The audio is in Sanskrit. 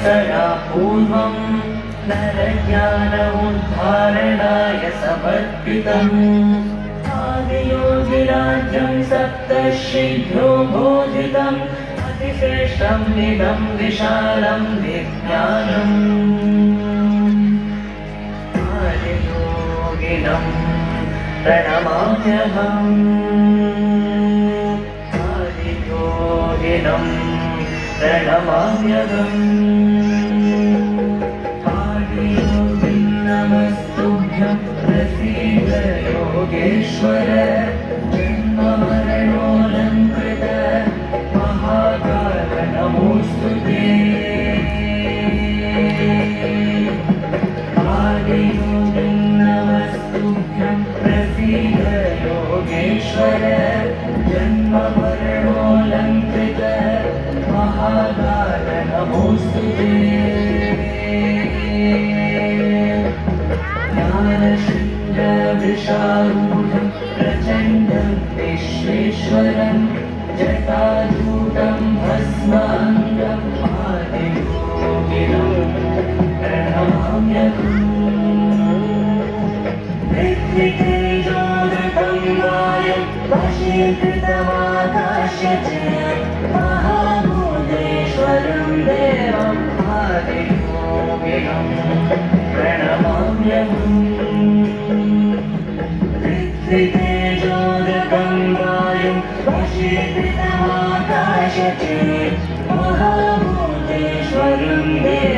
सदा पूर्वं नरज्ञान उद्धारणाय समर्पितम् आदियोगिराज्यं सप्तर्षिभ्यो बोधितम् अतिश्रेष्ठम् इदं विशालं विज्ञानम् आदियोगिनं प्रणमाम्यहम् आदियोगिनं प्रणमाम्यहम् आदियोगिं नमस्तुभ्यं प्रसीद योगेश्वर जन्ममरणोऽलङ्कृत महाकाल नमोऽस्तु ते आदियोगिं नमस्तुभ्यं प्रसीद योगेश्वर जन्ममरणोऽलङ्कृत महाकाल नमोऽस्तु ते ज्ञानशृङ्गवृषारूढं प्रचण्डं विश्वेश्वरं जटाजूटं भस्माङ्गम् आदियोगिनं प्रणमाम्यहम् पृथ्वीतेजोदकं वायुं वशीकृतमाकाश्य च महाभूतेश्वरं देवम् आदियोगिनं प्रणमाम्यहम् पृथ्वीतेजोदकं वायुं वशीकृतमाकाश्य च महाभूतेश्वरं देवम्